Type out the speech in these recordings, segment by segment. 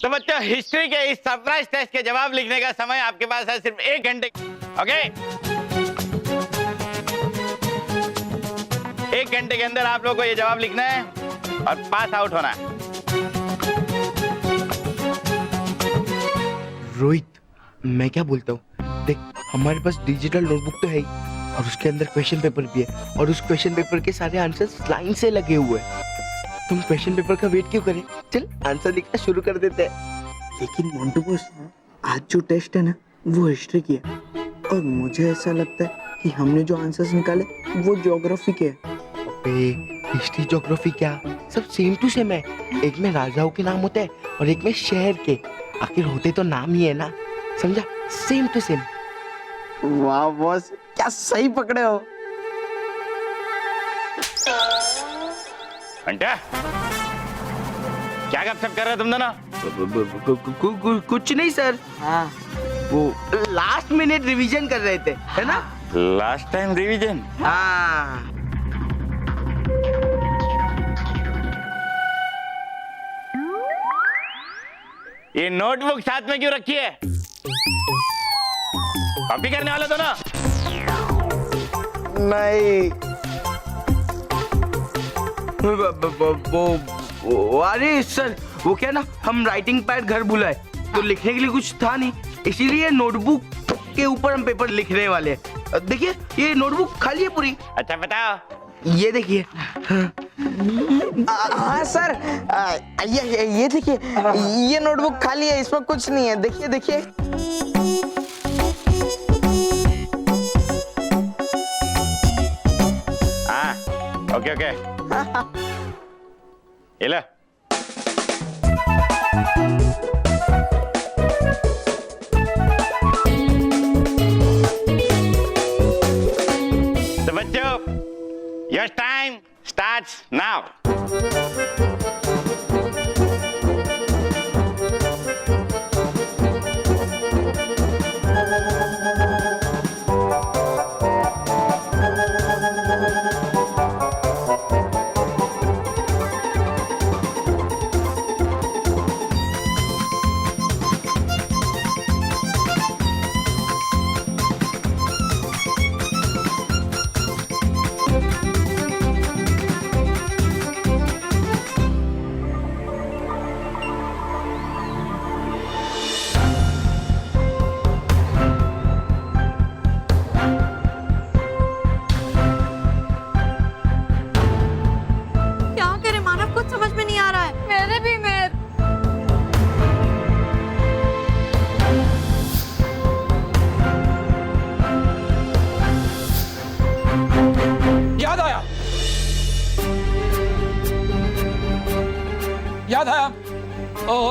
तो बच्चों, हिस्ट्री के इस सरप्राइज टेस्ट के जवाब लिखने का समय आपके पास है सिर्फ 1 घंटे। ओके, 1 घंटे के अंदर आप लोगों को ये जवाब लिखना है और पास आउट होना है। रोहित, मैं क्या बोलता हूँ, देख हमारे पास डिजिटल नोटबुक तो है ही और उसके अंदर क्वेश्चन पेपर भी है और उस क्वेश्चन पेपर के सारे आंसर्स लाइन से लगे हुए हैं। तुम क्वेश्चन पेपर का वेट क्यों करें, चल आंसर लिखना शुरू कर देते हैं। लेकिन मोंटू बॉस, आज जो टेस्ट है ना वो हिस्ट्री की है और मुझे ऐसा लगता है कि हमने जो आंसर्स निकाले वो ज्योग्राफी के हैं। अबे हिस्ट्री ज्योग्राफी क्या, सब सेम टू सेम है। एक में राजाओं के नाम होते हैं और एक में शहर के, आखिर होते तो नाम ही है ना, समझा, सेम टू सेम। वाह बॉस, क्या सही पकड़े हो। घंटा, क्या गपशप कर रहे हो तुम दोनों? कुछ नहीं सर, हाँ, वो लास्ट मिनट रिवीजन कर रहे थे, है ना। Last time revision? हाँ। ये नोटबुक साथ में क्यों रखी है? कॉपी करने वाले दोनों? नहीं, वो अरे सर, वो क्या ना, हम राइटिंग पैड घर बुलाए तो लिखने के लिए कुछ था नहीं, इसीलिए नोटबुक के ऊपर हम पेपर लिखने वाले हैं। देखिए ये नोटबुक खाली है पूरी। अच्छा बताओ। ये देखिए। हाँ सर, ये देखिए, ये नोटबुक खाली है, इसमें कुछ नहीं है। देखिए देखिए। हाँ, ओके ओके। ये लो। तो बच्चों, योर टाइम स्टार्ट्स नाउ। याद आया,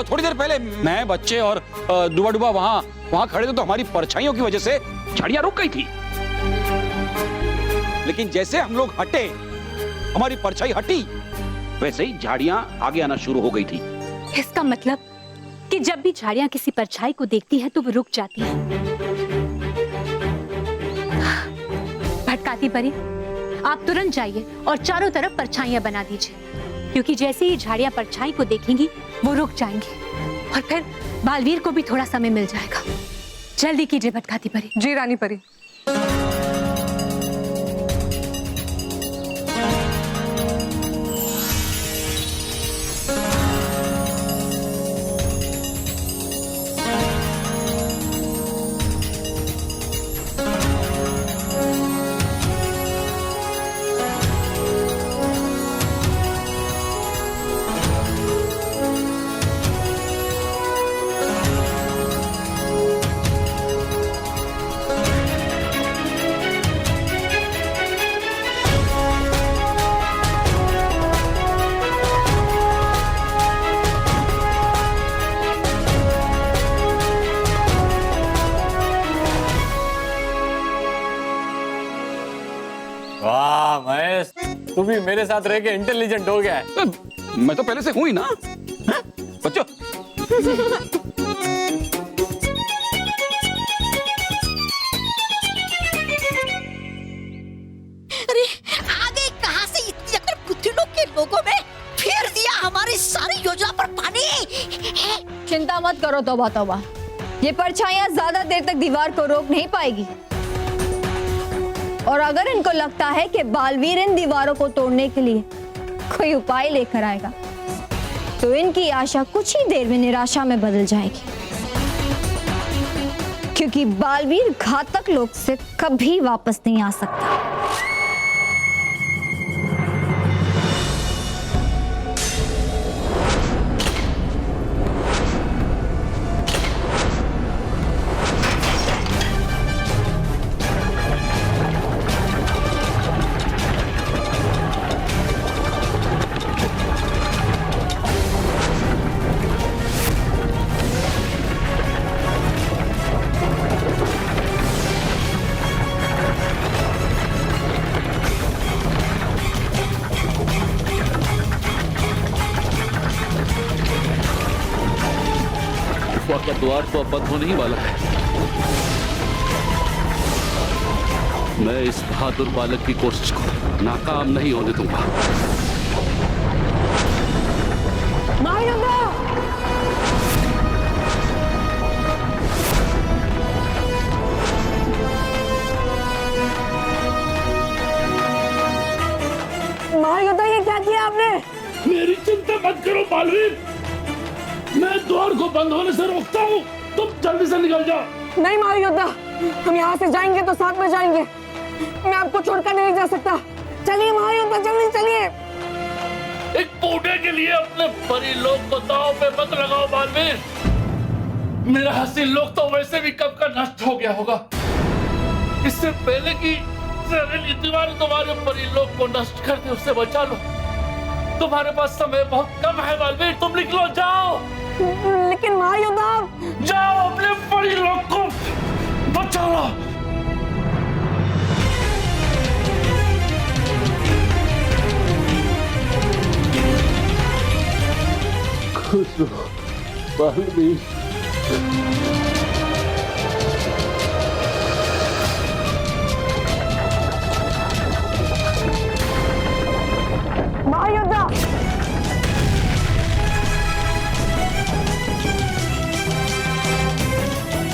थोड़ी देर पहले मैं, बच्चे और डुबा डुबा वहां खड़े थे तो हमारी परछाइयों की वजह से झाड़ियां रुक गई थी। लेकिन जैसे हम लोग हटे, हमारी परछाई हटी, वैसे ही झाड़ियां आगे आना शुरू हो गई थी। इसका मतलब कि जब भी झाड़ियां किसी परछाई को देखती है तो वो रुक जाती है। भटकाती परी, आप तुरंत जाइए और चारों तरफ परछाइयां बना दीजिए, क्योंकि जैसे ही झाड़ियां परछाई को देखेंगी वो रुक जाएंगी और फिर बालवीर को भी थोड़ा समय मिल जाएगा। जल्दी कीजिए भटकाती परी। जी रानी परी। वाह महेश, तू भी मेरे साथ रह के इंटेलिजेंट हो गया है। मैं तो पहले से हूं ही ना। बच्चों, अरे आगे कहां से इतनी अकड़ बुद्धि लोग के लोगों में फेर दिया हमारी सारी योजना पर पानी। चिंता मत करो तौबा तौबा। ये परछाइयां ज्यादा देर तक दीवार को रोक नहीं पाएगी। और अगर इनको लगता है कि बालवीर इन दीवारों को तोड़ने के लिए कोई उपाय लेकर आएगा, तो इनकी आशा कुछ ही देर में निराशा में बदल जाएगी, क्योंकि बालवीर घातक लोक से कभी वापस नहीं आ सकता। का द्वार तो अब बंद होने ही वाला है। मैं इस बहादुर बालक की कोशिश को नाकाम नहीं होने दूंगा। महायोद्धा, ये क्या किया आपने? मेरी चिंता मत करो बालवीर, मैं द्वार को बंद होने से रोकता हूँ। तुम जल्दी से निकल जाओ। नहीं महायोद्धा, हम यहाँ से जाएंगे तो साथ में जाएंगे। मैं आपको छोड़कर नहीं जा सकता। चलिए महायोद्धा, जल्दी चलिए। एक बूढ़े के लिए अपने परिलोक को दांव पे मत लगाओ बालवीर। मेरा हसीन लोक तो वैसे भी कब का नष्ट हो गया होगा। इससे पहले कि जहरीली दीवार तुम्हारे परिलोक को नष्ट कर दे, उससे बचा लो। तुम्हारे पास समय बहुत कम है बालवीर, तुम निकलो, जाओ। लेकिन महायोद्धा, जाओ, अपने परिलोक को बचा लो। खुश रहो बालवीर। महायोद्धा,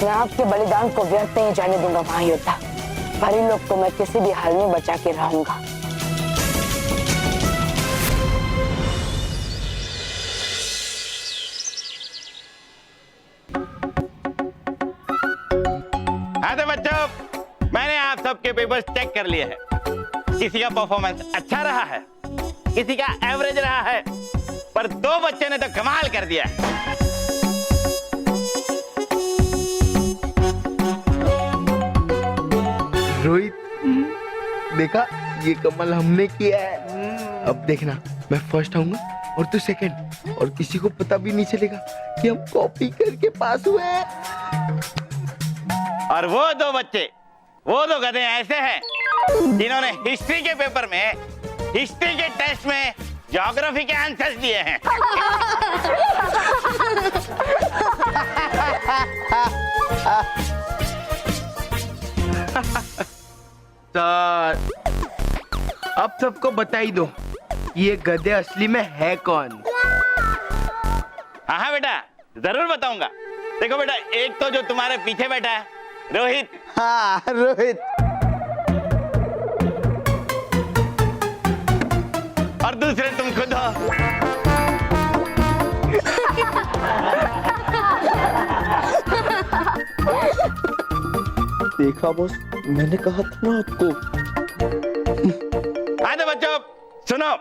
मैं आपके बलिदान को व्यर्थ नहीं जाने दूंगा महायोद्धा। परिलोक को मैं किसी भी हाल में बचा के रहूंगा। हाँ तो बच्चों, मैंने आप सबके पेपर्स चेक कर लिए हैं। किसी का परफॉर्मेंस अच्छा रहा है, किसी का एवरेज रहा है, पर दो बच्चे ने तो कमाल कर दिया है। रोहित, देखा, ये कमाल हमने किया है। अब देखना, मैं फर्स्ट आऊंगा और तू सेकंड, और किसी को पता भी नहीं चलेगा कि हम कॉपी करके पास हुए हैं। और वो दो बच्चे, वो दो गधे ऐसे हैं जिन्होंने हिस्ट्री के पेपर में, हिस्ट्री के टेस्ट में ज्योग्राफी के आंसर्स दिए हैं। तो अब सबको बता ही दो, ये गधे असली में है कौन? हाँ बेटा, जरूर बताऊंगा। देखो बेटा, एक तो जो तुम्हारे पीछे बैठा है, रोहित। हाँ, रोहित। और दूसरे तुम खुद हो। देखा बॉस, मैंने कहा था ना आपको। हाँ तो बच्चों सुनो,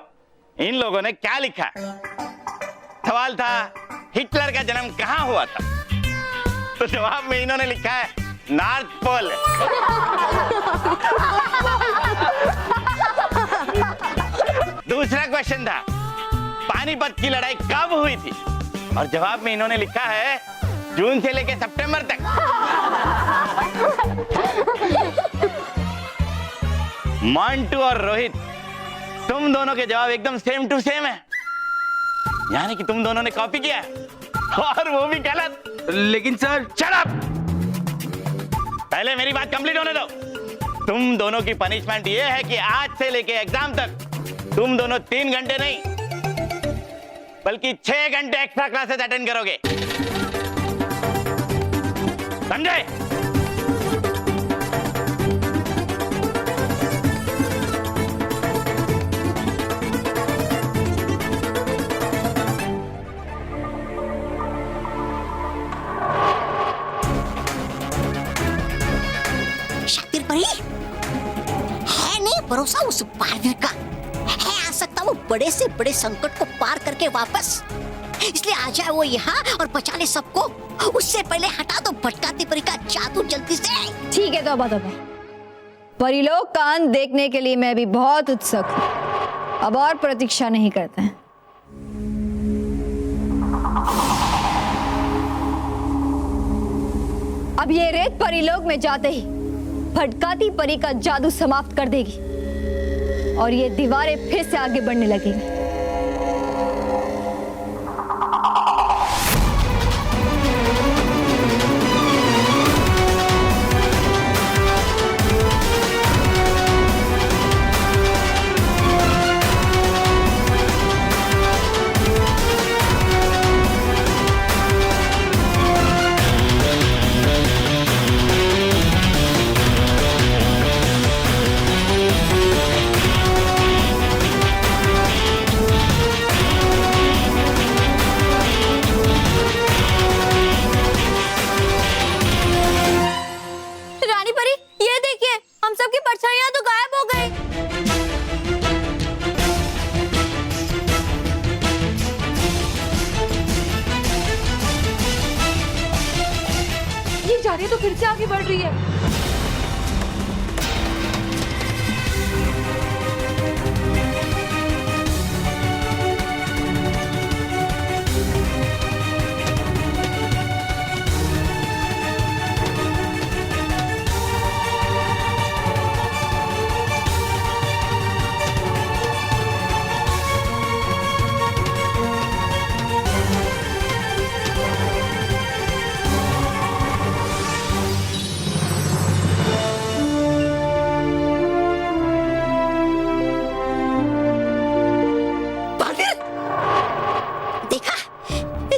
इन लोगों ने क्या लिखा है। सवाल था हिटलर का जन्म कहाँ हुआ था, तो जवाब में इन्होंने लिखा है नॉर्थ पोल। दूसरा क्वेश्चन था पानीपत की लड़ाई कब हुई थी, और जवाब में इन्होंने लिखा है जून से लेकर सितंबर तक। मंटू और रोहित, तुम दोनों के जवाब एकदम सेम टू सेम है, यानी कि तुम दोनों ने कॉपी किया है, और वो भी गलत। लेकिन सर, शट अप! पहले मेरी बात कंप्लीट होने दो। तुम दोनों की पनिशमेंट ये है कि आज से लेके एग्जाम तक तुम दोनों 3 घंटे नहीं बल्कि 6 घंटे एक्स्ट्रा क्लासेस अटेंड करोगे। समझे? शातिर परी है नहीं भरोसा उस बालवीर का, है आ सकता वो बड़े से बड़े संकट को पार करके वापस, इसलिए आ जाए वो यहाँ और बचा ले सबको। उससे पहले हटा दो भटकाती परी का जादू जल्दी से। ठीक है तौबा तौबा, परिलोक का अंत देखने के लिए मैं भी बहुत उत्सुक हूँ। अब और प्रतीक्षा नहीं करते हैं। अब ये रेत परिलोक में जाते ही भटकाती परी का जादू समाप्त कर देगी और ये दीवारें फिर से आगे बढ़ने लगेंगी। रानी परी ये देखिए, हम सबकी परछाइयां तो गायब हो गई। ये झाड़ियां तो फिर से आगे बढ़ रही है।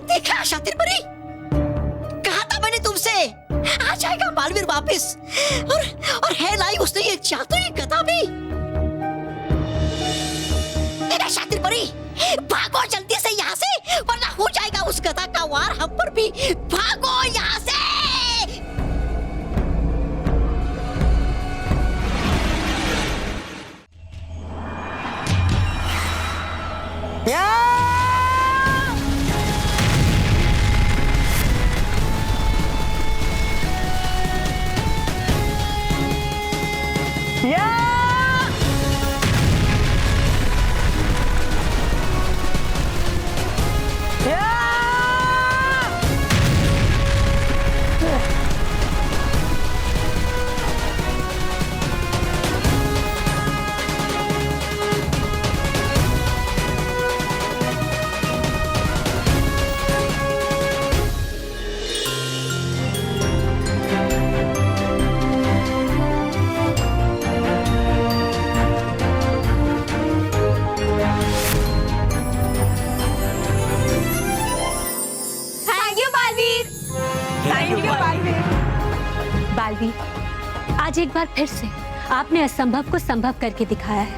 देखा शातिर परी, कहा था मैंने तुमसे, आ जाएगा बालवीर वापस। और है लाई उसने ये जादुई गदा भी। शातिर परी भागो जल्दी से यहाँ से, वरना हो जाएगा उस गदा का वार हम पर भी। भागो यहाँ से। बालवीर, आज एक बार फिर से आपने असंभव को संभव करके दिखाया है।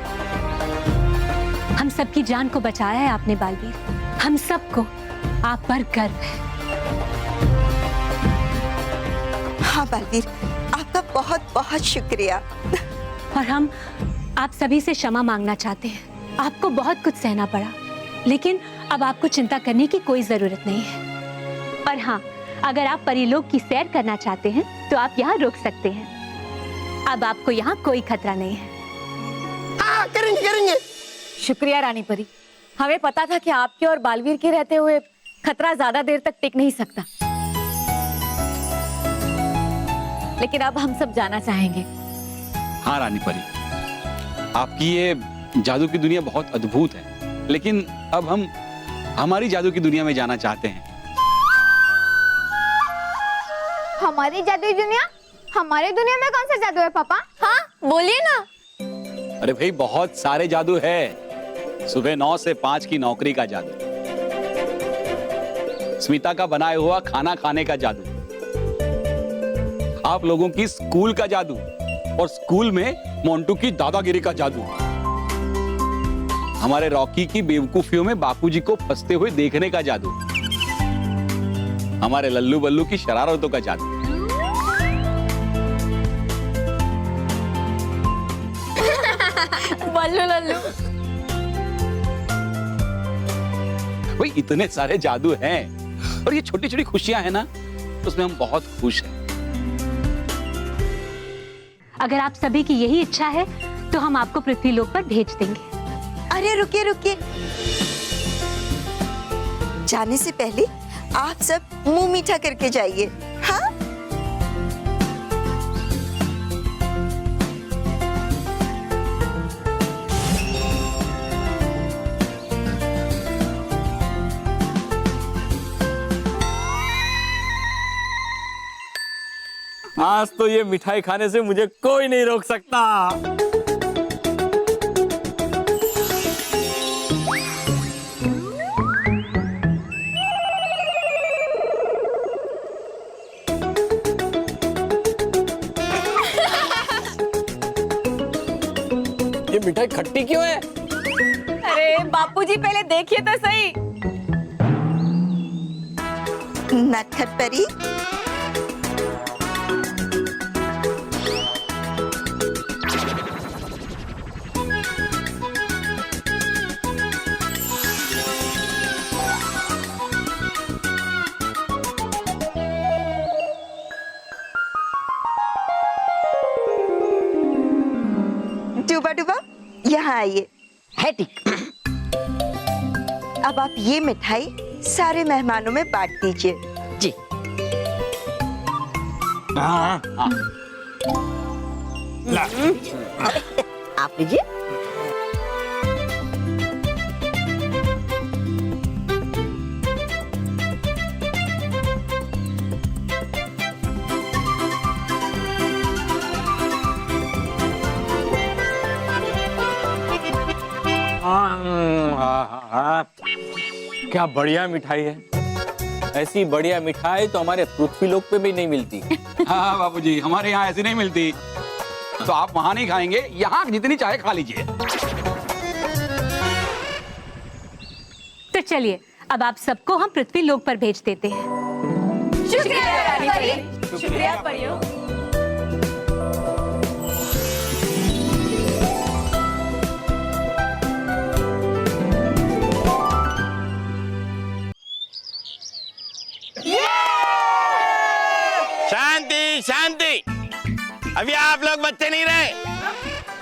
हम सबकी जान को बचाया है आपने बालवीर। हम सबको आप पर गर्व है। हाँ बालवीर, आपका बहुत बहुत शुक्रिया। और हम आप सभी से क्षमा मांगना चाहते हैं। आपको बहुत कुछ सहना पड़ा, लेकिन अब आपको चिंता करने की कोई जरूरत नहीं है। और हाँ, अगर आप परीलोक की सैर करना चाहते हैं तो आप यहाँ रुक सकते हैं। अब आपको यहाँ कोई खतरा नहीं है। हाँ, करेंगे करेंगे। शुक्रिया रानी परी, हमें पता था कि आपके और बालवीर के रहते हुए खतरा ज्यादा देर तक टिक नहीं सकता, लेकिन अब हम सब जाना चाहेंगे। हाँ रानी परी, आपकी ये जादू की दुनिया बहुत अद्भुत है, लेकिन अब हम हमारी जादू की दुनिया में जाना चाहते हैं। हमारी जादुई दुनिया? हमारे दुनिया में कौन सा जादू है पापा? हाँ बोलिए ना। अरे भाई, बहुत सारे जादू है। सुबह 9 से 5 की नौकरी का जादू, स्मिता का बनाया हुआ खाना खाने का जादू, आप लोगों की स्कूल का जादू और स्कूल में मोंटू की दादागिरी का जादू, हमारे रॉकी की बेवकूफियों में बापूजी को फंसते हुए देखने का जादू, हमारे लल्लू बल्लू की शरारतों का जादू। बल्लू लल्लू। भाई इतने सारे जादू हैं और ये छोटी छोटी खुशियां हैं ना, उसमें हम बहुत खुश हैं। अगर आप सभी की यही इच्छा है तो हम आपको पृथ्वीलोक पर भेज देंगे। अरे रुकिए रुकिए, जाने से पहले आप सब मुंह मीठा करके जाइए। हाँ, आज तो ये मिठाई खाने से मुझे कोई नहीं रोक सकता। ये मिठाई खट्टी क्यों है? अरे बापूजी पहले देखिए तो सही। नटखट परी, डूबा डूबा यहाँ आइए। है ठीक। अब आप ये मिठाई सारे मेहमानों में बांट दीजिए। जी। आप लीजिए। क्या बढ़िया मिठाई है। ऐसी बढ़िया मिठाई तो हमारे पृथ्वीलोक पे भी नहीं मिलती। हाँ बापूजी, हमारे यहाँ ऐसी नहीं मिलती। तो आप वहां नहीं खाएंगे, यहाँ जितनी चाहे खा लीजिए। तो चलिए अब आप सबको हम पृथ्वीलोक पर भेज देते हैं। शुक्रिया रानी परी। शुक्रिया परियों। शांति शांति, अभी आप लोग बच्चे नहीं रहे।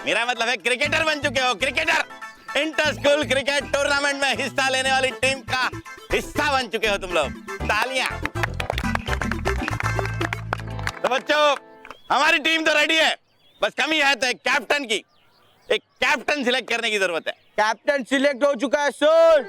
मेरा मतलब है क्रिकेटर बन चुके हो, cricketer. Inter school cricket tournament में हिस्सा लेने वाली टीम का हिस्सा बन चुके हो तुम लोग। तालियां। तो बच्चों, हमारी टीम तो रेडी है, बस कमी है तो एक कैप्टन की। एक कैप्टन सिलेक्ट करने की जरूरत है। कैप्टन सिलेक्ट हो चुका है sir.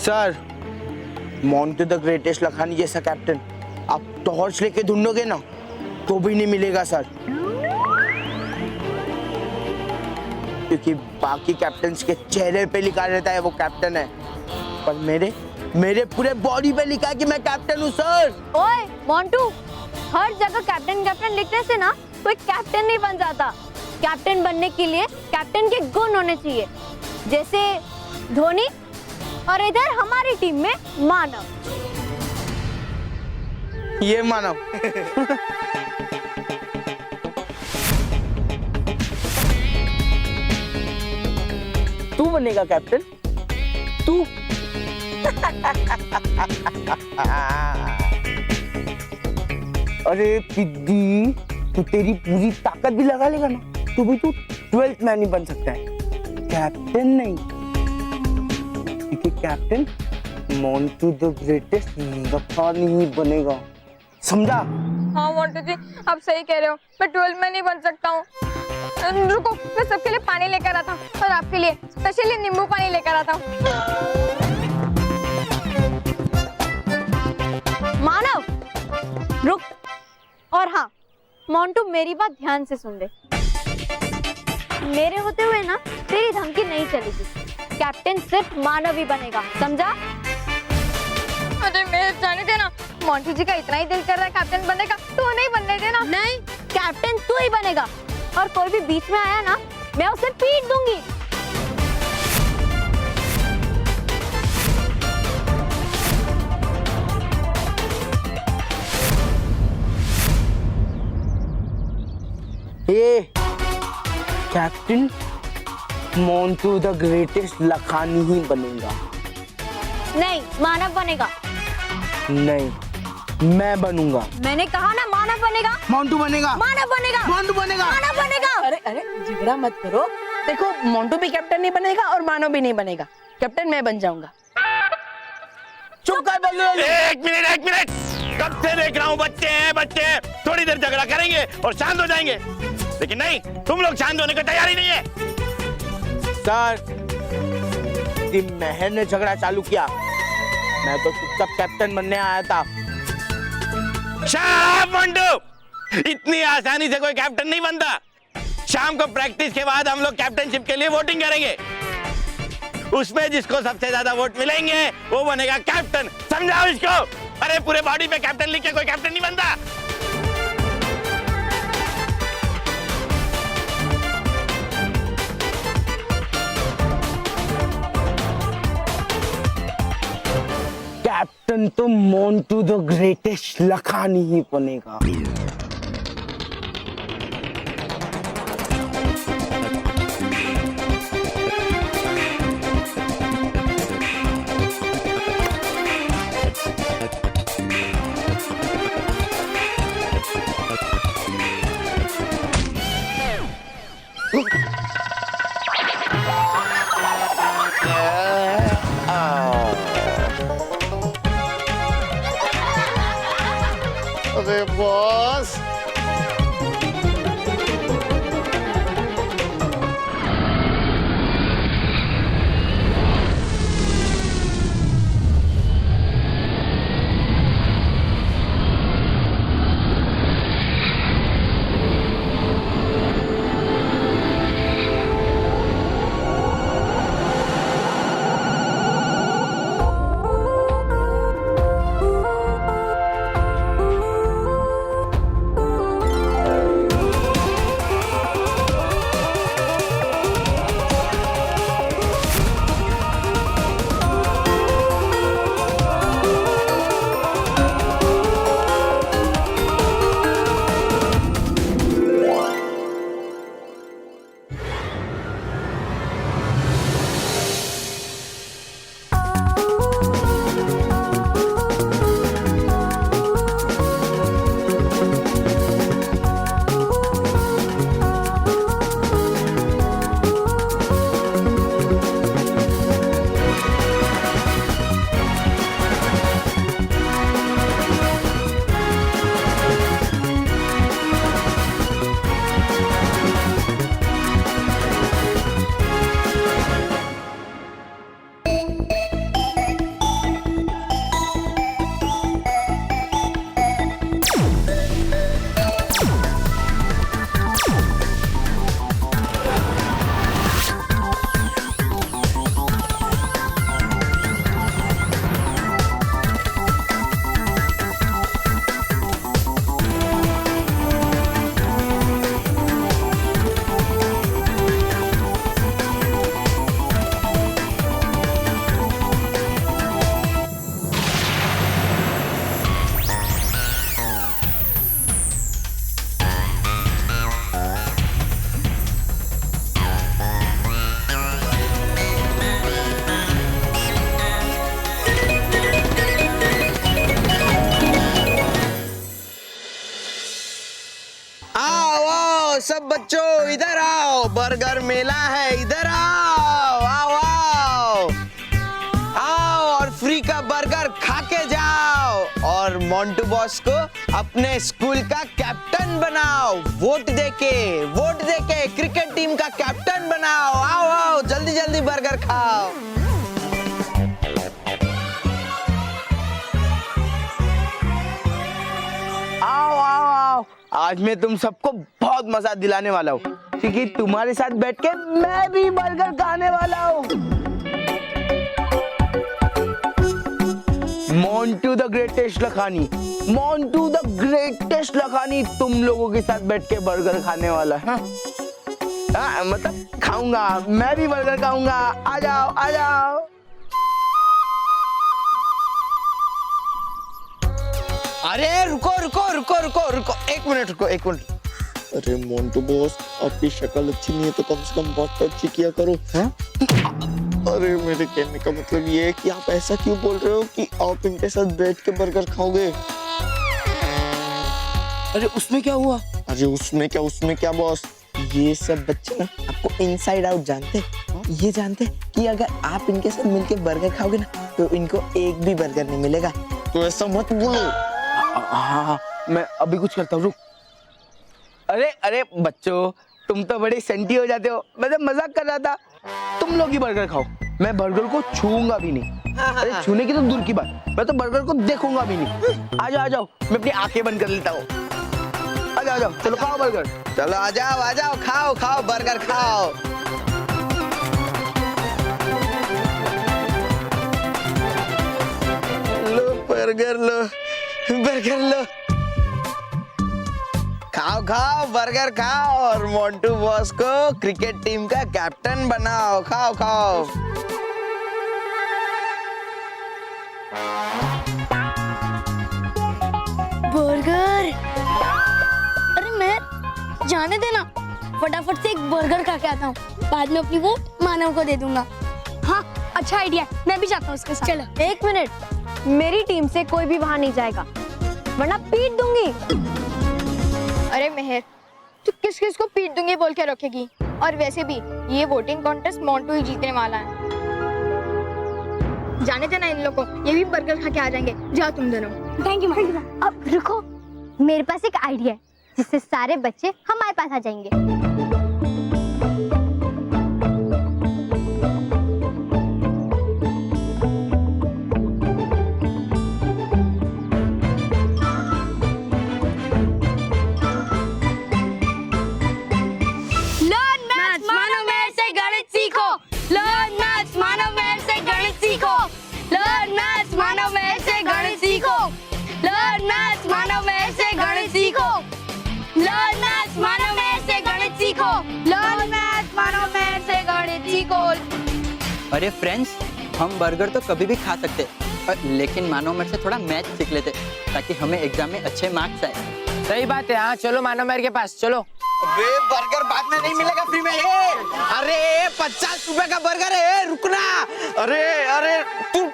Sir, Montu the greatest Lakhani जैसा कैप्टन आप टॉर्च लेके ढूंढोगे ना तो भी नहीं मिलेगा सर, क्योंकि बाकी कैप्टन्स के चेहरे पे लिखा रहता है वो कैप्टन है, पर मेरे पूरे बॉडी पे लिखा है कि मैं कैप्टन हूँ सर। ओए मोंटू, हर जगह कैप्टन कैप्टन लिखने से ना कोई कैप्टन नहीं बन जाता। कैप्टन बनने के लिए कैप्टन के गुण होने चाहिए, जैसे धोनी, और इधर हमारी टीम में मानव। ये मानव। तू बनेगा कैप्टन, तू। अरे पिद्दी, तू तेरी पूरी ताकत भी लगा लेगा ना तो भी तू 12th मैन ही बन सकता है, कैप्टन नहीं। क्योंकि captain Montu the greatest Lakhani ही बनेगा, समझा? हाँ मोंटू जी, आप सही कह रहे हो, मैं 12 में नहीं बन सकता हूँ। रुको, मैं सबके लिए पानी लेकर आता हूँ और आपके लिए स्पेशली नींबू पानी लेकर आता हूँ। मानव, रुक। और हाँ मोंटू, मेरी बात ध्यान से सुन ले। मेरे होते हुए ना तेरी धमकी नहीं चलेगी। कैप्टन सिर्फ मानव ही बनेगा, समझा? अरे मेरे जाने देना, मोंटू जी का इतना ही दिल कर रहा है कैप्टन बनने का, तो नहीं बनने देना। नहीं, कैप्टन तू ही बनेगा, और कोई भी बीच में आया ना, मैं उसे पीट दूंगी। ये captain Montu the greatest Lakhani ही बनेगा। नहीं, मानव बनेगा। नहीं, मैं बनूंगा। मैंने कहा ना, मानव बनेगा। मोंटू बनेगा। मानव बनेगा। मोंटू बनेगा। मानव बनेगा। अरे अरे झगड़ा मत करो। देखो, मोंटू भी कैप्टन नहीं बनेगा और मानव भी नहीं बनेगा। कैप्टन मैं बन जाऊंगा। चुप कर बल्लू। एक मिनट, कब से देख रहा हूँ बच्चे हैं, थोड़ी देर झगड़ा करेंगे और शांत हो जाएंगे, लेकिन नहीं, तुम लोग शांत होने को तैयार ही नहीं है। सर, महर ने झगड़ा चालू किया, मैं तो चुपचाप कैप्टन बनने आया था। शाबाश मंटू, इतनी आसानी से कोई कैप्टन नहीं बनता। शाम को प्रैक्टिस के बाद हम लोग कैप्टनशिप के लिए वोटिंग करेंगे, उसमें जिसको सबसे ज्यादा वोट मिलेंगे वो बनेगा कैप्टन, समझाओ इसको। अरे पूरे बॉडी पे कैप्टन लिख के कोई कैप्टन नहीं बनता। कैप्टन तो मोंटू द ग्रेटेस्ट लखानी ही बनेगा। अरे बॉस, सब बच्चों इधर आओ, बर्गर मेला है, इधर आओ, आओ आओ। और मोंटू बॉस को अपने स्कूल का कैप्टन बनाओ। वोट देके क्रिकेट टीम का कैप्टन बनाओ। आओ आओ जल्दी जल्दी बर्गर खाओ। आओ आओ आओ, आज मैं तुम सबको बहुत मजा दिलाने वाला हूँ, क्योंकि तुम्हारे साथ बैठ के मैं भी बर्गर खाने वाला हूँ। Montu the greatest Lakhani, Montu the greatest Lakhani तुम लोगों के साथ बैठ के बर्गर खाने वाला है। मतलब खाऊंगा, मैं भी बर्गर खाऊंगा। आ जाओ आ जाओ। अरे रुको रुको रुको रुको रुको, एक मिनट रुको, एक मिनट। अरे मोंटू बॉस, आपकी शक्ल अच्छी नहीं है तो कम से कम बात तो अच्छी किया करो। हैं? अरे मेरे कहने का मतलब ये है कि आप ऐसा क्यों बोल रहे हो कि आप इनके साथ बैठ के बर्गर खाओगे? अरे उसमें क्या हुआ? अरे उसमें क्या बॉस, ये सब बच्चे ना आपको इनसाइड आउट जानते हैं। ये जानते हैं कि अगर आप इनके साथ मिलके बर्गर खाओगे ना तो इनको एक भी बर्गर नहीं मिलेगा। तो ऐसा मत बोलो। हाँ, मैं अभी कुछ करता हूँ, रुक। अरे अरे बच्चों, तुम तो बड़े सेंटी हो जाते हो। मैं तो मजाक कर रहा था। तुम लोग ही बर्गर खाओ, मैं बर्गर को छूऊंगा भी नहीं। अरे छूने की तो दूर की बात, मैं तो बर्गर को देखूंगा भी नहीं। आ जाओ, मैं अपनी आंखें बंद कर लेता हूँ। आ जाओ, चलो खाओ बर्गर। चलो आ जाओ, खाओ खाओ बर्गर खाओ। लो बर्गर लो, बर्गर लो, खाओ खाओ बर्गर खाओ और मोंटू बॉस को क्रिकेट टीम का कैप्टन बनाओ। खाओ खाओ। बर्गर, अरे मैं जाने देना, फटाफट से एक बर्गर खा के आता हूँ, बाद में अपनी वोट मानव को दे दूंगा। हाँ अच्छा आइडिया, मैं भी जाता हूँ उसके साथ। चलो। एक मिनट, मेरी टीम से कोई भी वहां नहीं जाएगा वरना पीट दूंगी। अरे मेहर, तू किस किस को पीट दूंगी बोल के रखेगी? और वैसे भी ये वोटिंग कॉन्टेस्ट मोंटू ही जीतने वाला है। जाने देना इन लोगों को, ये भी बर्गर खा के आ जाएंगे। जाओ तुम दोनों। Thank you. अब रुको, मेरे पास एक आइडिया है जिससे सारे बच्चे हमारे पास आ जाएंगे। अरे फ्रेंड्स, हम बर्गर तो कभी भी खा सकते, लेकिन मानव मेरे से थोड़ा मैथ सीख लेते ताकि हमें एग्जाम में अच्छे मार्क्स आए। सही बात है। हाँ चलो मानव मेरे के पास चलो। अबे बर्गर बाद में नहीं मिलेगा फ्री में। अरे 50 रुपए का बर्गर है, रुकना। अरे अरे तू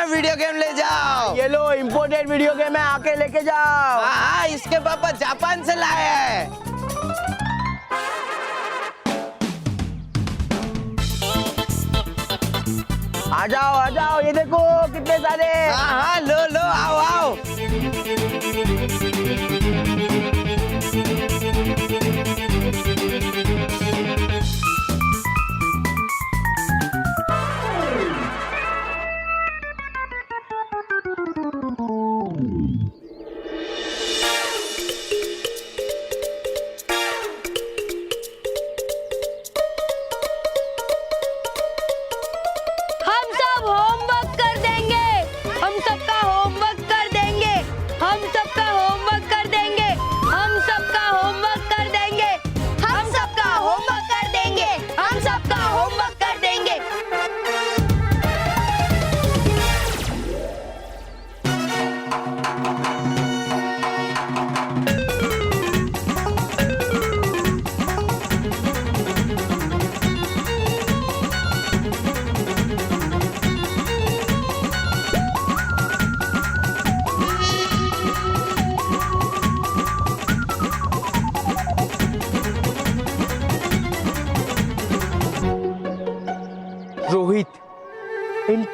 वीडियो गेम ले जाओ। ये लो इम्पोर्टेड वीडियो गेम है, आके लेके जाओ। हाँ, इसके पापा जापान से लाए हैं। आ जाओ, ये देखो कितने सारे। हाँ हाँ, लो लो, आओ आओ। हम सब होमवर्क कर देंगे, हम सबका होमवर्क कर देंगे।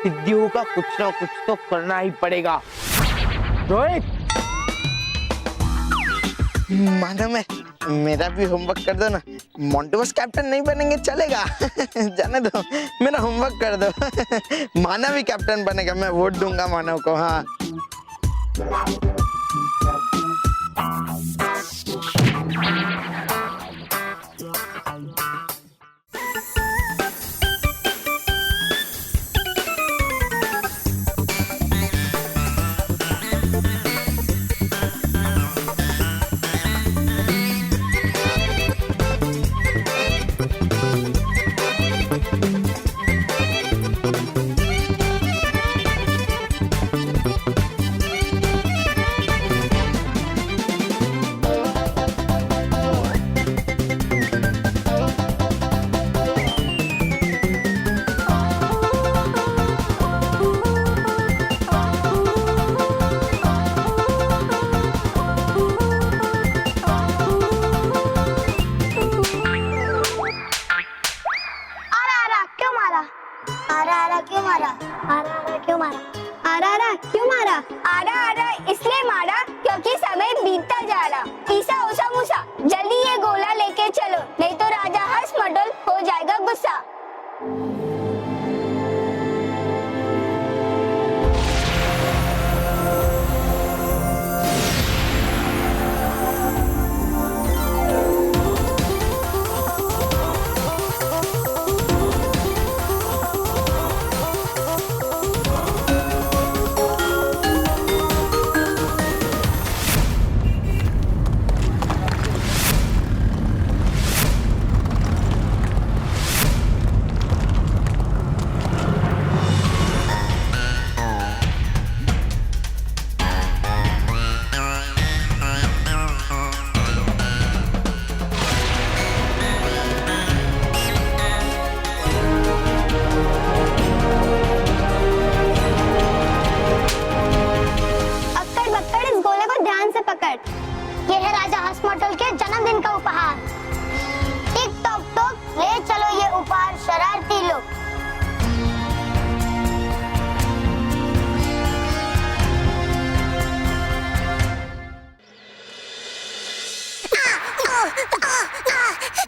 सिद्धि होगा, कुछ ना कुछ तो करना ही पड़ेगा। रोहित, माना मैं मेरा भी होमवर्क कर दो ना। मोंटू बस कैप्टन नहीं बनेंगे चलेगा। जाने दो, मेरा होमवर्क कर दो। माना भी कैप्टन बनेगा, मैं वोट दूंगा मानव को। हाँ इसलिए मारा क्योंकि समय बीतता जा रहा। ईसा ऊसा मूसा जल्दी ये गोला लेके चलो, नहीं तो राजा हर्ष मडोल हो जाएगा गुस्सा। ये है राजा हर्षमंडल के जन्मदिन का उपहार। टिक टॉक टॉक ले चलो ये उपहार शरारती लोग।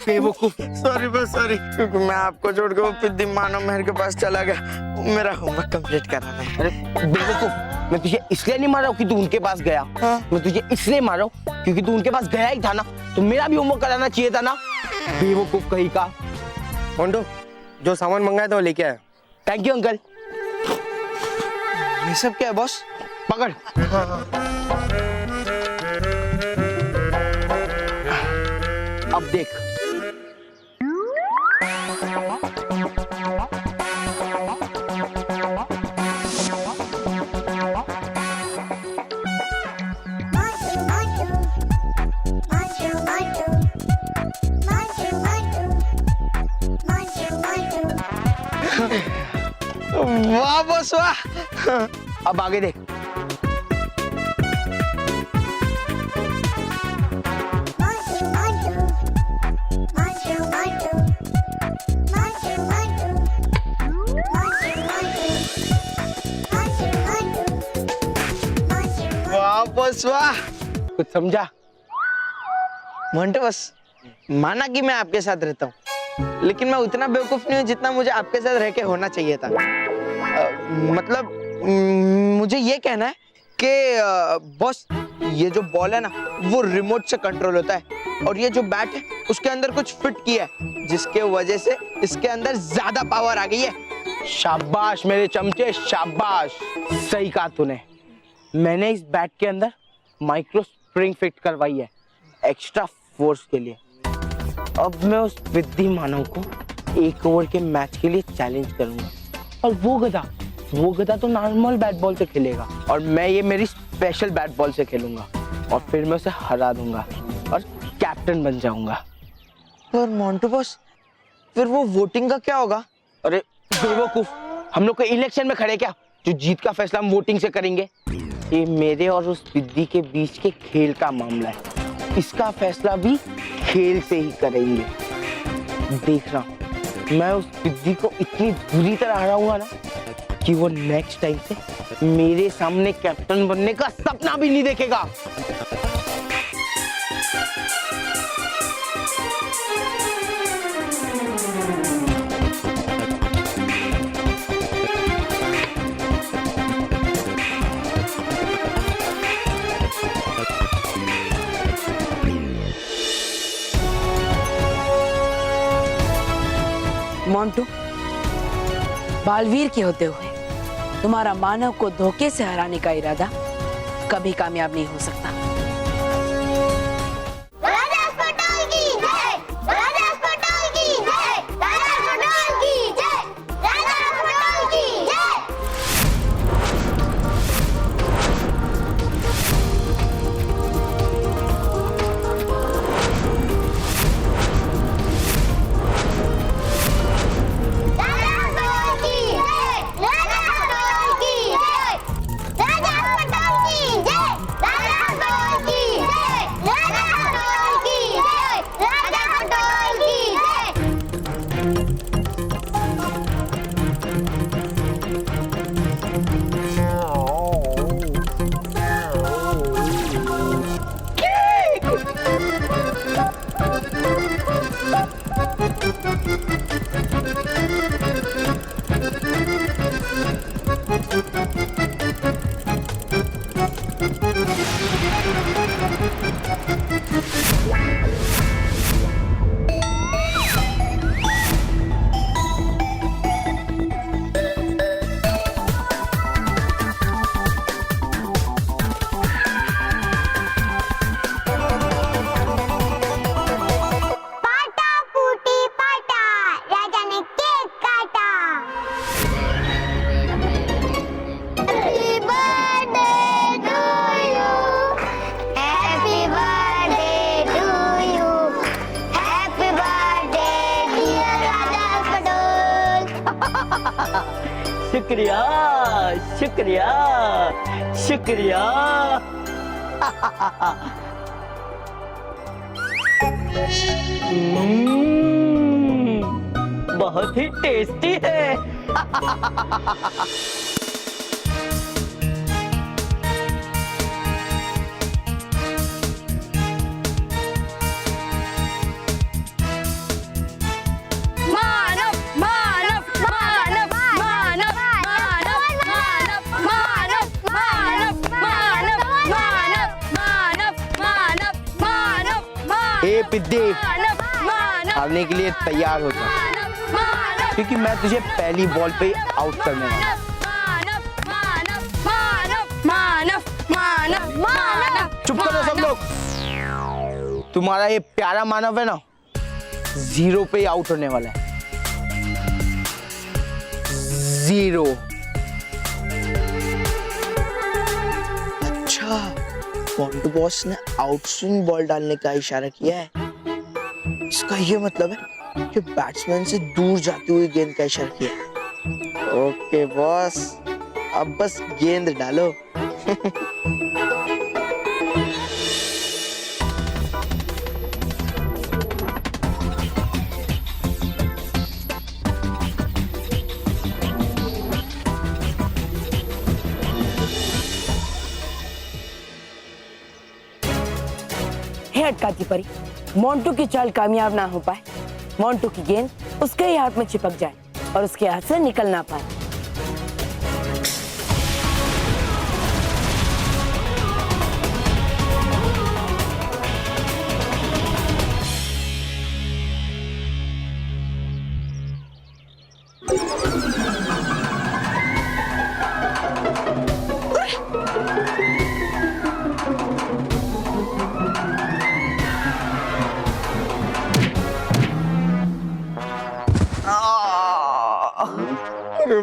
बेवकूफ, सॉरी बस सॉरी, क्योंकि मैं आपको छोड़ के वो पिद्दी मानव महल के पास चला गया। मेरा होमवर्क कंप्लीट कराना है। अरे बेवकूफ, मैं तुझे इसलिए नहीं मार रहा हूँ कि तू उनके पास गया। मैं तुझे इसलिए मार रहा हूँ क्योंकि तू उनके पास गया ही था ना, तो मेरा भी होमवर्क कराना चाहिए था ना। बेवकूफ कहीं का। मोंटू, जो सामान मंगाया था वो लेके आया। Thank you uncle. ये सब क्या है बॉस? पकड़। अब देख, वाह बॉस वाह। अब आगे देख। वाह बॉस वाह। कुछ समझा? मोंटू बस, माना कि मैं आपके साथ रहता हूँ, लेकिन मैं उतना बेवकूफ नहीं हूँ जितना मुझे आपके साथ रह के होना चाहिए था। मतलब मुझे ये कहना है कि बॉस, ये जो बॉल है ना वो रिमोट से कंट्रोल होता है, और ये जो बैट है उसके अंदर कुछ फिट किया है, जिसके वजह से इसके अंदर ज्यादा पावर आ गई है। शाबाश मेरे चमचे, शाबाश। सही कहा तूने। मैंने इस बैट के अंदर माइक्रो स्प्रिंग फिट करवाई है एक्स्ट्रा फोर्स के लिए। अब मैं उस विद्धि मानव को 1 ओवर के मैच के लिए चैलेंज करूंगा, और वो गधा तो नॉर्मल बैट बॉल से खेलेगा, और मैं ये मेरी स्पेशल बैट बॉल से खेलूंगा, और फिर मैं उसे हरा दूंगा और कैप्टन बन जाऊंगा। पर मोंटू बॉस, फिर वो वोटिंग का क्या होगा? अरे बेवकूफ, हम लोग को इलेक्शन में खड़े क्या जो जीत का फैसला हम वोटिंग से करेंगे? ये मेरे और उस विद्धि के बीच के खेल का मामला है, इसका फैसला भी खेल से ही करेंगे। देखना, मैं उस विद्धि को इतनी बुरी तरह हराऊंगा ना कि वो नेक्स्ट टाइम से मेरे सामने कैप्टन बनने का सपना भी नहीं देखेगा। मोंटू, बालवीर के होते हुए तुम्हारा मानव को धोखे से हराने का इरादा कभी कामयाब नहीं हो सकता। राजा अस्पताल की जय, राजा अस्पताल की जय, राजा अस्पताल की जय, राजा अस्पताल की जय। शुक्रिया शुक्रिया शुक्रिया। बहुत ही टेस्टी है। हारने के लिए तैयार हो जा, क्योंकि मैं तुझे पहली बॉल पे आउट करने वाला हूं। चुप करो सब लोग। तुम्हारा ये प्यारा मानव है ना, 0 पे आउट होने वाला है। 0। अच्छा, मोंटू बॉस ने आउटस्विंग बॉल डालने का इशारा किया है। इसका ये मतलब है कि बैट्समैन से दूर जाती हुई गेंद का इशारा किया है। ओके बॉस, अब बस गेंद डालो। हे अटकाती परी, मोंटू की चाल कामयाब ना हो पाए, मोंटू की गेंद उसके ही हाथ में चिपक जाए और उसके हाथ से निकल ना पाए।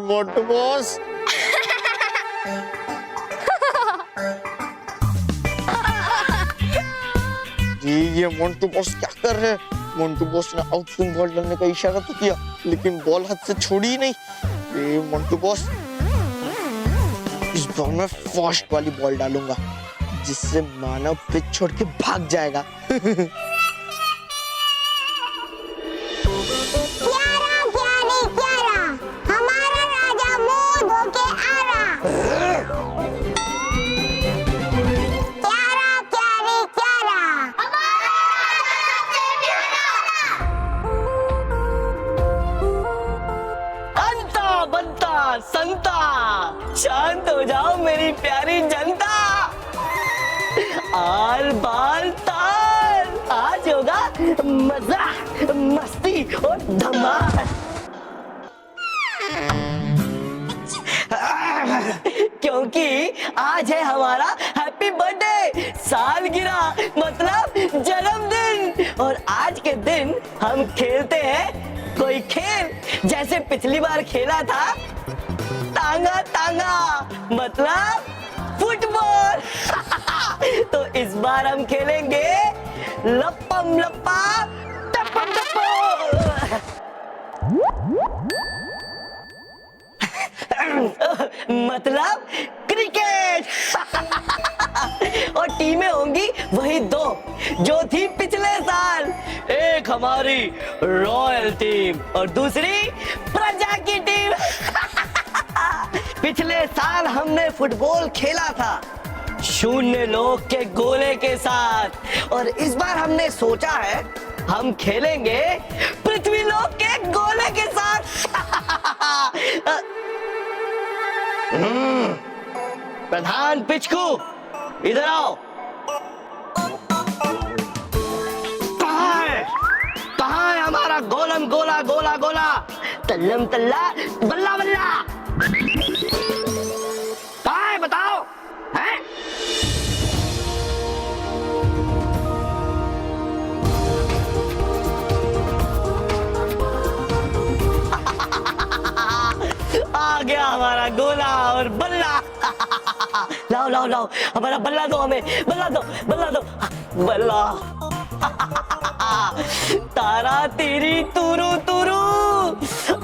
मोंटू बॉस, जी ये मोंटू बॉस क्या कर रहे हैं? मोंटू बॉस ने आउटस्विंग बॉल डालने का इशारा तो किया, लेकिन बॉल हाथ से छोड़ी ही नहीं। ये मोंटू बॉस, इस बार मैं फास्ट वाली बॉल डालूंगा, जिससे मानव पिच छोड़ के भाग जाएगा। हमारा राजा मुंह धोके आल बाल ताल, आज होगा मजा, मस्ती और धमाल। क्योंकि आज है हमारा हैप्पी बर्थडे, सालगिरह मतलब जन्मदिन। और आज के दिन हम खेलते हैं कोई खेल, जैसे पिछली बार खेला था टांगा टांगा मतलब फुटबॉल। तो इस बार हम खेलेंगे लपम लपा टपम टपो, मतलब क्रिकेट। और टीमें होंगी वही दो जो थी पिछले साल, एक हमारी रॉयल टीम और दूसरी प्रजा की टीम। पिछले साल हमने फुटबॉल खेला था 0 लोग के गोले के साथ, और इस बार हमने सोचा है हम खेलेंगे पृथ्वी लोक के गोले के साथ। प्रधान पिचकू इधर आओ। कहाँ है हमारा गोलम गोला गोला गोला, तल्लम तल्ला बल्ला बल्ला, कहाँ है बताओ? हैं? आ गया हमारा गोला और बल्ला। लाओ लाओ लाओ हमारा बल्ला दो, हमें बल्ला दो, बल्ला दो, बल्ला। तारा तेरी तुरु तुरु,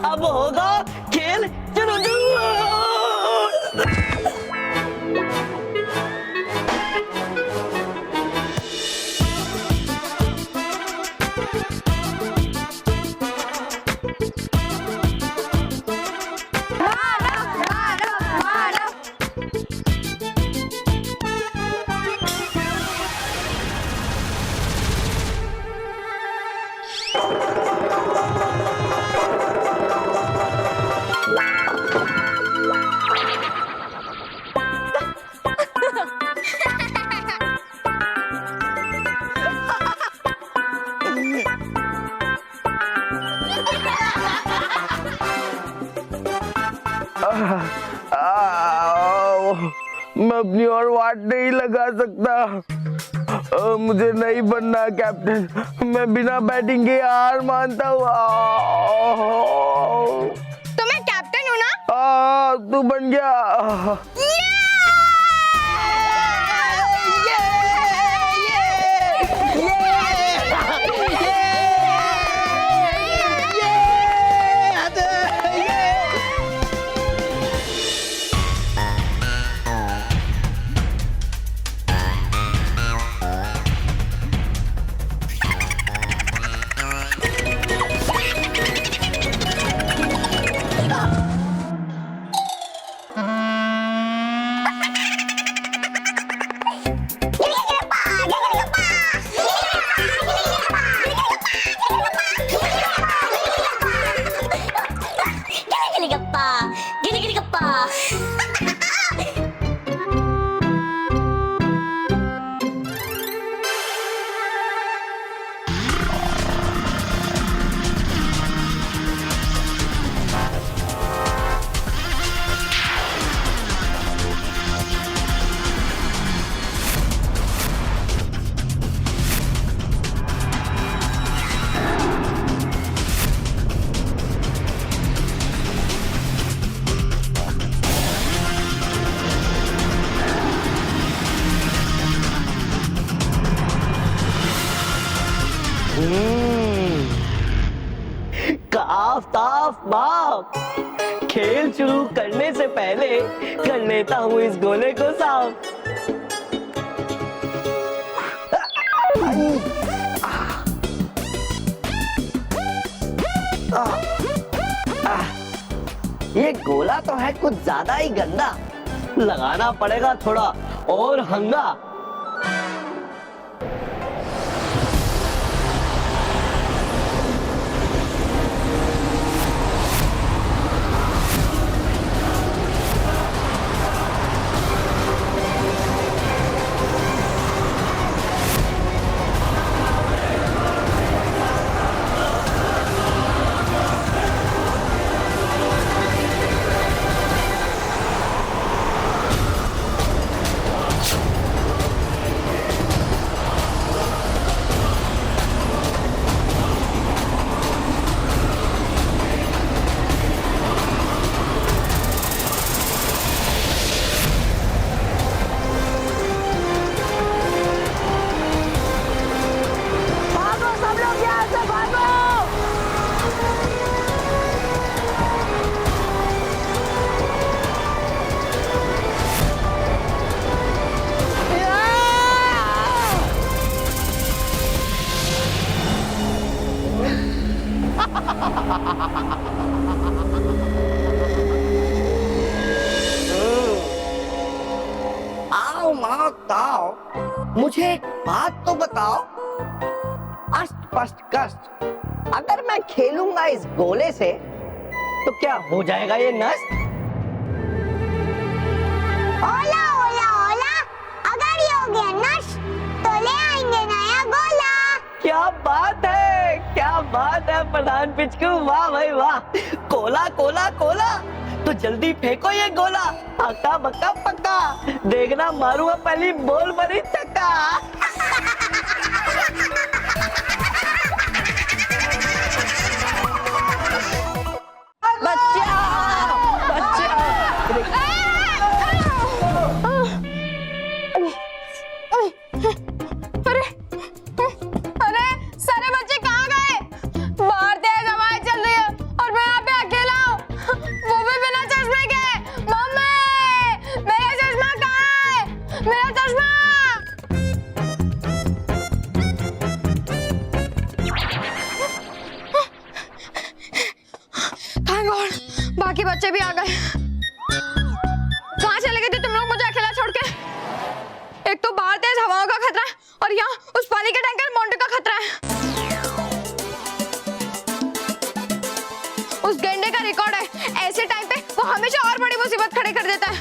अब होगा खेल चुनु चुनु। मैं अपनी और वाट नहीं लगा सकता। मुझे नहीं बनना कैप्टन, मैं बिना बैटिंग के हार मानता हूँ। तो मैं कैप्टन हूँ ना? तू बन गया। काफ ताफ बाप, खेल शुरू करने से पहले कर लेता हूँ इस गोले को साफ। ये गोला तो है कुछ ज्यादा ही गंदा, लगाना पड़ेगा थोड़ा और हंगा। आओ माँ ताओ, मुझे एक बात तो बताओ। अष्ट पष्ट कष्ट, अगर मैं खेलूंगा इस गोले से तो क्या हो जाएगा ये नष्ट? ओला ओला ओला, अगर ये हो गया नष्ट तो ले आएंगे नया गोला। क्या बात है, क्या बात है प्रधान पिचकू, वाह भाई वाह। कोला कोला कोला, तो जल्दी फेंको ये गोला, हक्का बक्का पक्का, देखना मारूंगा पहली बोल भरी चक्का। बच्चा बच्चा, अरे सारे बच्चे कहाँ गए? बाहर तेज हवाएं चल रही है और मैं यहाँ पे अकेला हूँ, वो भी बिना चश्मे के। मम्मी, मेरा चश्मा कहाँ है? मेरा चश्मा। Thank God, बाकी बच्चे भी आ गए। कहाँ चले गए थे तुम लोग मुझे अकेला छोड़ के? एक तो बाहर तेज हवाओं का खतरा है और यहाँ उस पानी के टैंकर मोंटू का खतरा है। उस गेंडे का रिकॉर्ड है, ऐसे टाइम पे वो हमेशा और बड़ी मुसीबत खड़ी कर देता है।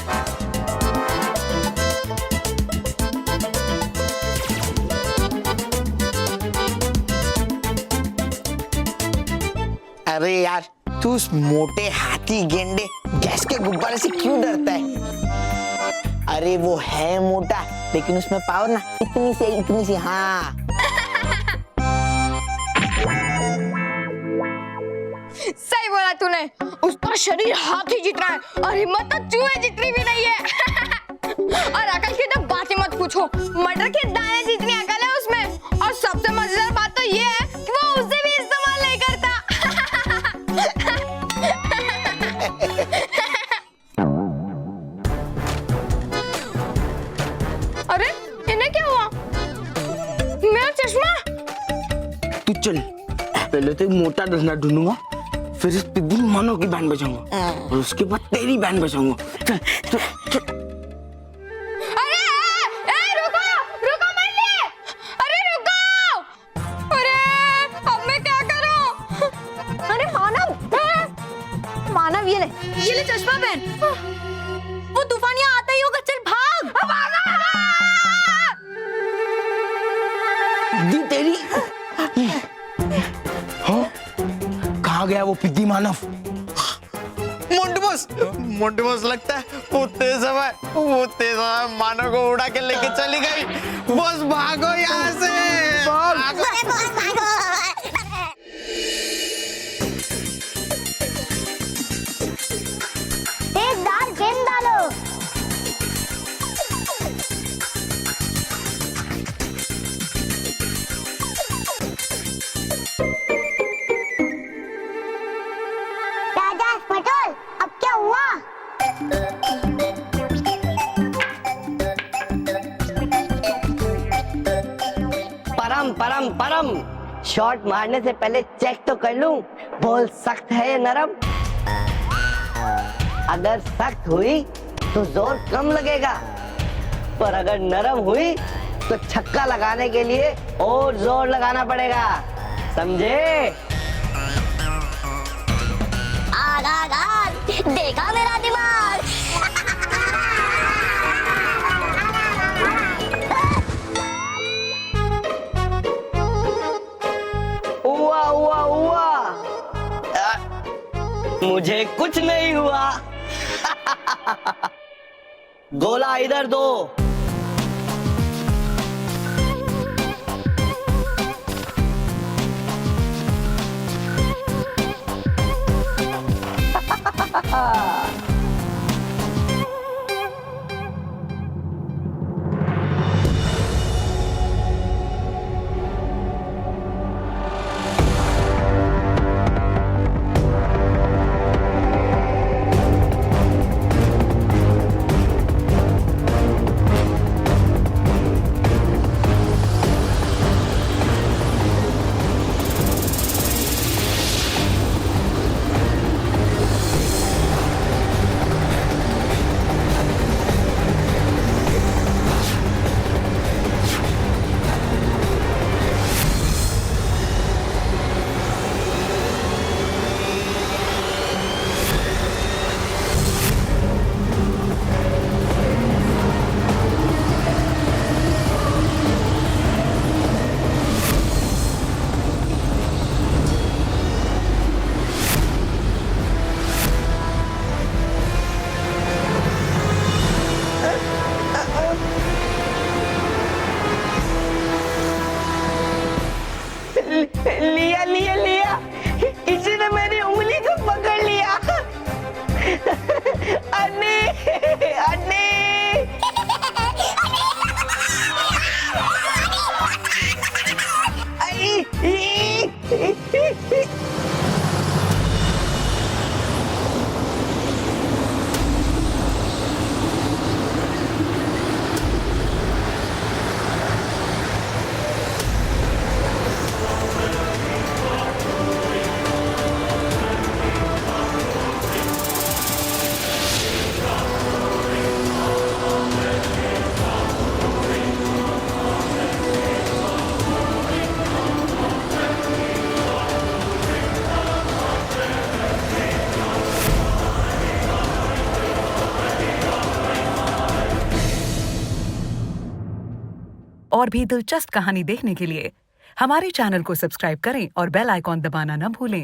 अरे यार, तू उस मोटे हाथी गेंडे गैस के गुब्बारे से क्यों डरता है? अरे वो है मोटा, लेकिन उसमें पावर ना इतनी सी। हाँ सही बोला तूने, उसका शरीर हाथी जितना है और हिम्मत तो चूहे जितनी भी नहीं है। और अकल की तो बात ही मत पूछो, मटर के दाने जितनी अकल है उसमें। और सबसे मजेदार बात तो ये है कि वो उसे भी इस्तेमाल नहीं करता। अरे इन्हें क्या हुआ? मेरा चश्मा। तू चल, पहले तो एक मोटा डंडा ढूंढूंगा, फिर इस पिद्दी मानो की बैंड बजाऊंगा और उसके बाद तेरी बैंड बजाऊंगा। चल चल चल। अरे रुको रुको मत। अरे रुको, अरे अब मैं क्या करूं? अरे मानव ये ले चश्मा पहन। वो तूफान यहाँ आता ही होगा, चल भाग। दी तेरी। हाँ, कहाँ गया वो पिद्दी मानव? मोंटू बॉस लगता है वो तेज हवा मानव को उड़ा के लेके चली गई। बॉस भागो यहाँ से, भागो। तेजदार गेंद डालो। राजा पटोल, अब क्या हुआ? परम परम परम, शॉट मारने से पहले चेक तो कर लूं, बॉल सख्त है या नरम। अगर सख्त हुई तो जोर कम लगेगा, पर अगर नरम हुई तो छक्का लगाने के लिए और जोर लगाना पड़ेगा, समझे? आग आग आग, देखा मेरा दिमाग। हुआ हुआ हुआ, मुझे कुछ नहीं हुआ। गोला इधर दो। लिया लिया लिया, किसी ने मेरी उंगली को पकड़ लिया। अन्नी अन्नी और भी दिलचस्प कहानी देखने के लिए हमारे चैनल को सब्सक्राइब करें और बेल आइकॉन दबाना न भूलें।